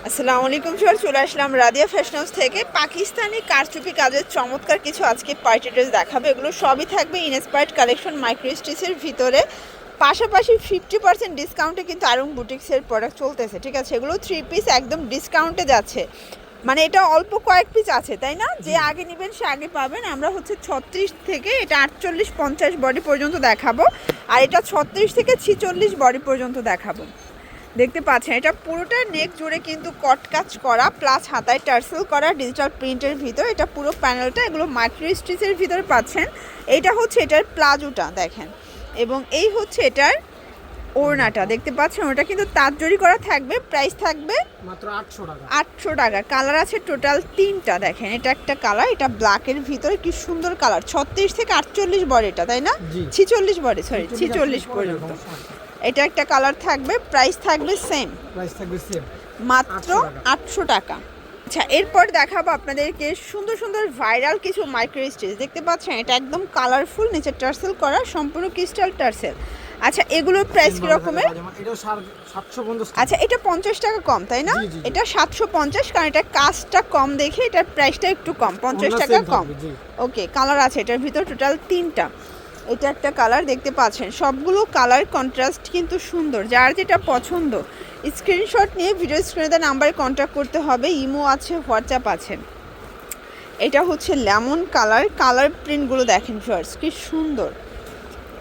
আসসালামু আলাইকুম স্যার, চলে আসলাম রাদিয়া ফ্যাশন হাউস থেকে। পাকিস্তানি কারচুপি কাজের চমৎকার কিছু আজকে পার্টি ড্রেস দেখাবে। এগুলো সবই থাকবে ইনস্পায়ার্ড কালেকশন মাইক্রো স্টিচের ভিতরে। পাশাপাশি 50% ডিসকাউন্টে কিন্তু আরং বুটিক্সের প্রোডাক্ট চলতেছে, ঠিক আছে। এগুলো 3 পিস একদম ডিসকাউন্টে যাচ্ছে, মানে এটা অল্প কয়েক পিস আছে, তাই না? যে আগে নেবেন সে আগে পাবেন। আমরা হচ্ছে 36 থেকে এটা 48-50 বডি পর্যন্ত দেখাবো, আর এটা 36 থেকে 46 বডি পর্যন্ত দেখাবো। দেখতে পাচ্ছেন এটা পুরোটা নেক জুড়ে কিন্তু কট কাজ করা, প্লাস হাতায় টার্সেল করা ডিজিটাল প্রিন্টের ভিতর। এটা পুরো প্যানেলটা এগুলো মাইক্রো স্টিচের ভিতরে পাচ্ছেন। এইটা হচ্ছে এটার প্লাজোটা দেখেন, এবং এই হচ্ছে এটার ওড়নাটা দেখতে পাচ্ছেন। ওটা কিন্তু তাঁত জড়ি করা থাকবে। প্রাইস থাকবে মাত্র 800 টাকা। 800 টাকা। কালার আছে টোটাল 3টা। দেখেন এটা একটা কালার, এটা ব্ল্যাকের ভিতরে কি সুন্দর কালার। 36 থেকে 48 বডিটা, তাই না? 46 বডি, সরি 46 পর্যন্ত। এটা একটা কালার থাকবে। প্রাইস থাকবে সেম, মাত্র 800 টাকা। আচ্ছা, এরপর দেখাবো আপনাদেরকে সুন্দর সুন্দর ভাইরাল কিছু মাইক্রো স্টিচ। দেখতে পাচ্ছেন এটা একদম কালারফুল, নিচে টার্সেল করা, সম্পূর্ণ ক্রিস্টাল টার্সেল। আচ্ছা, এগুলোর প্রাইস কি রকমের? আচ্ছা, এটা 50 টাকা কম, তাই না? এটা 750, কারণ এটা কাজটা কম দেখে এটার প্রাইসটা একটু কম, 50 টাকা কম। ওকে, কালার আছে এটার ভিতর টোটাল 3টা। এটা একটা কালার দেখতে পাচ্ছেন, সবগুলো কালার কন্ট্রাস্ট কিন্তু সুন্দর। যার যেটা পছন্দ স্ক্রিনশট নিয়ে ভিডিও স্ক্রিনে দেওয়া নাম্বারে কন্ট্যাক্ট করতে হবে। ইমো আছে, হোয়াটসঅ্যাপ আছে। এটা হচ্ছে লেমন কালার, কালার প্রিন্টগুলো দেখেন ফার্স্ট কি সুন্দর।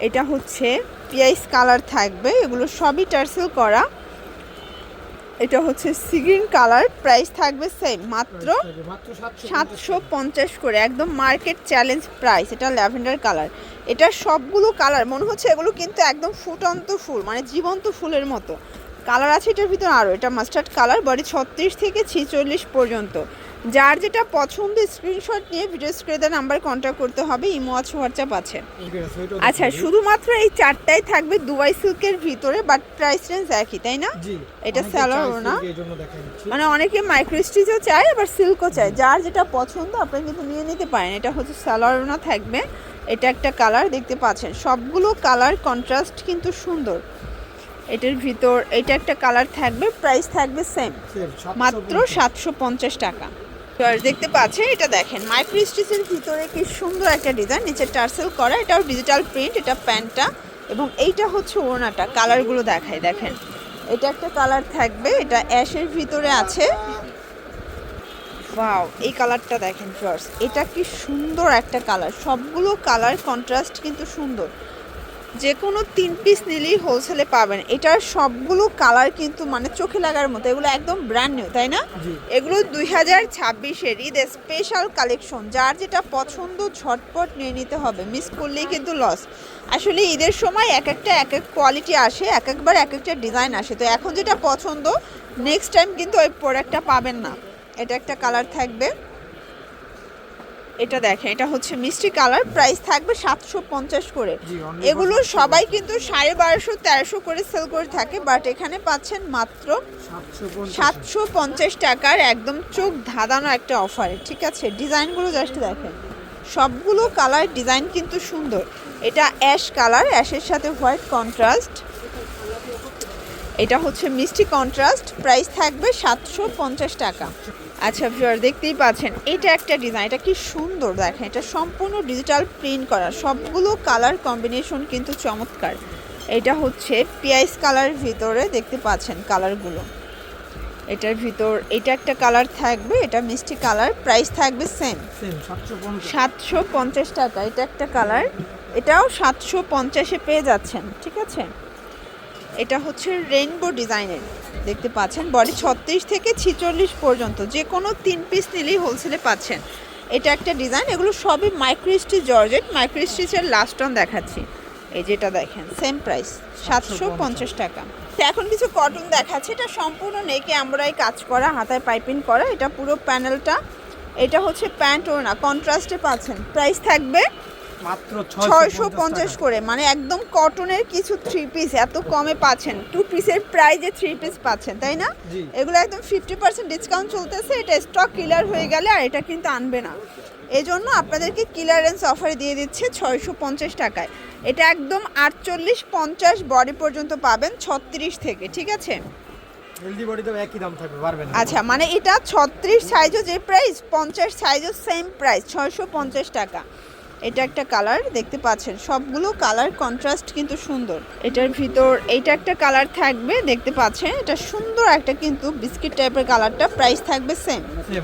এটা হচ্ছে পিয়াইস কালার থাকবে, এগুলো সবই টার্সেল করা। এটা হচ্ছে সিগ্রিন কালার, প্রাইস থাকবে সেম, মাত্র 750 করে, একদম মার্কেট চ্যালেঞ্জ প্রাইস। এটা ল্যাভেন্ডার কালার। এটা সবগুলো কালার মনে হচ্ছে এগুলো কিন্তু একদম ফুটন্ত ফুল, মানে জীবন্ত ফুলের মতো কালার আছে এটার ভিতর। আরও এটা মাস্টার্ড কালার, বডি 36 থেকে 46 পর্যন্ত। যার যেটা পছন্দ স্ক্রিনশট নিয়ে ভিডিও স্ক্রিনে দেওয়া নাম্বারে কন্ট্যাক্ট করতে হবে। ইমো আছে, হোয়াটসঅ্যাপ আছে। আচ্ছা, শুধুমাত্র এই চারটাই থাকবে দুবাই সিল্কের ভিতরে, বাট প্রাইস রেঞ্জ একই, তাই না? এটা স্যালোর না, মানে অনেকে মাইক্রো স্টিচও চায় আবার সিল্কও চায়। যার যেটা পছন্দ আপনি কিন্তু নিয়ে নিতে পারেন। এটা হচ্ছে স্যালোর না থাকবে। এটা একটা কালার দেখতে পাচ্ছেন, সবগুলো কালার কন্ট্রাস্ট কিন্তু সুন্দর। এটার ভিতর এটা একটা কালার থাকবে। প্রাইস থাকবে সেম, মাত্র 750 টাকা। দেখতে পাচ্ছেন এটা দেখেন মাইক্রো স্টিচের ভিতরে কি সুন্দর একটা ডিজাইন, নিচে টার্সেল করা। এটাও ডিজিটাল প্রিন্ট। এটা প্যান্টটা এবং এইটা হচ্ছে ওড়নাটা। কালারগুলো দেখায় দেখেন, এটা একটা কালার থাকবে, এটা অ্যাশের ভিতরে আছে। ওয়াও, এই কালারটা দেখেন ফার্স্ট, এটা কি সুন্দর একটা কালার। সবগুলো কালার কন্ট্রাস্ট কিন্তু সুন্দর। যে কোনো 3 পিস নিলেই হোলসেলে পাবেন। এটার সবগুলো কালার কিন্তু মানে চোখে লাগার মতো, এগুলো একদম ব্র্যান্ড নিউ, তাই না? এগুলো 2026-এর ঈদ স্পেশাল কালেকশন। যার যেটা পছন্দ ঝটপট নিয়ে নিতে হবে, মিস করলেই কিন্তু লস। আসলে ঈদের সময় এক একটা এক এক কোয়ালিটি আসে, এক একবার এক একটা ডিজাইন আসে। তো এখন যেটা পছন্দ নেক্সট টাইম কিন্তু ওই প্রোডাক্টটা পাবেন না। এটা একটা কালার থাকবে। এটা দেখেন, এটা হচ্ছে মিষ্টি কালার। প্রাইস থাকবে 750 করে। এগুলো সবাই কিন্তু 1250-1300 করে সেল করে থাকে, বাট এখানে পাচ্ছেন মাত্র 750 টাকার একদম চোখ ধাঁধানো একটা অফারে, ঠিক আছে। ডিজাইনগুলো জাস্ট দেখেন, সবগুলো কালার ডিজাইন কিন্তু সুন্দর। এটা অ্যাশ কালার, অ্যাশের সাথে হোয়াইট কন্ট্রাস্ট। এটা হচ্ছে মিষ্টি কন্ট্রাস্ট। প্রাইস থাকবে 750 টাকা। আচ্ছা ভিউয়ার, দেখতেই পাচ্ছেন এটা একটা ডিজাইন, এটা কি সুন্দর দেখেন। এটা সম্পূর্ণ ডিজিটাল প্রিন্ট করা, সবগুলো কালার কম্বিনেশন কিন্তু চমৎকার। এটা হচ্ছে পিয়াইস কালার ভিতরে, দেখতে পাচ্ছেন কালারগুলো। এটার ভিতর এটা একটা কালার থাকবে, এটা মিষ্টি কালার। প্রাইস থাকবে সেম, 750 টাকা। এটা একটা কালার, এটাও 750-এ পেয়ে যাচ্ছেন, ঠিক আছে। এটা হচ্ছে রেইনবো ডিজাইনের, দেখতে পাচ্ছেন। বডি 36 থেকে 46 পর্যন্ত। যে কোনো 3 পিস নিলেই হোলসেলে পাচ্ছেন। এটা একটা ডিজাইন। এগুলো সবই মাইক্রো স্টিচ জর্জেট। মাইক্রো স্টিচের লাস্ট অন দেখাচ্ছি, এই যেটা দেখেন সেম প্রাইস 750 টাকা। তো এখন কিছু কটন দেখাচ্ছি। এটা সম্পূর্ণ নেকে এমব্রয়ডারি কাজ করা, হাতায় পাইপিং করা। এটা পুরো প্যানেলটা। এটা হচ্ছে প্যান্ট ওড়না, কন্ট্রাস্টে পাচ্ছেন। প্রাইস থাকবে মাত্র 650 করে, মানে একদম কটনের কিছু 3 পিস এত কমে পাচ্ছেন। 2 পিসের প্রাইজে 3 পিস পাচ্ছেন, তাই না? এগুলো একদম 50% ডিসকাউন্ট চলতেছে। এটা স্টক ক্লিয়ার হয়ে গেলে আর এটা কিন্তু আনবে না, এই জন্য আপনাদেরকে ক্লিয়ারেন্স অফারে দিয়ে দিচ্ছে 650 টাকায়। এটা একদম 48-50 বডি পর্যন্ত পাবেন 36 থেকে, ঠিক আছে। এলডি বডি তো একই দাম থাকবে, পারবেন না। আচ্ছা, মানে এটা 36 সাইজও যে প্রাইস, 50 সাইজও সেম প্রাইস, 650 টাকা। এটা একটা কালার দেখতে পাচ্ছেন, সবগুলো কালার কন্ট্রাস্ট কিন্তু সুন্দর। এটার ভিতর এইটা একটা কালার থাকবে দেখতে পাচ্ছেন, এটা সুন্দর একটা কিন্তু বিস্কিট টাইপের কালারটা, প্রাইস থাকবে সেম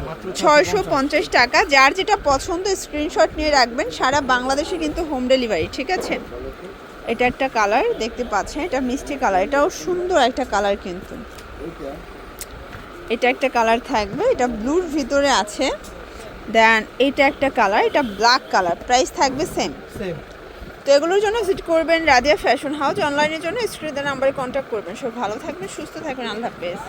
মাত্র 650 টাকা। যার যেটা পছন্দ স্ক্রিনশট নিয়ে রাখবেন, সারা বাংলাদেশে কিন্তু হোম ডেলিভারি, ঠিক আছে। এটা একটা কালার দেখতে পাচ্ছেন, এটা মিষ্টি কালার, এটাও সুন্দর একটা কালার কিন্তু। এটা একটা কালার থাকবে, এটা ব্লুর ভিতরে আছে। দেন এটা একটা কালার, এটা ব্ল্যাক কালার, প্রাইস থাকবে সেম। সেম। তো এগুলোর জন্য ভিজিট করবেন রাদিয়া ফ্যাশন হাউস, অনলাইনের জন্য স্ক্রিনের নাম্বারে কন্ট্যাক্ট করবেন। সব ভালো থাকবেন, সুস্থ থাকবেন, আল্লাহ হাফেজ।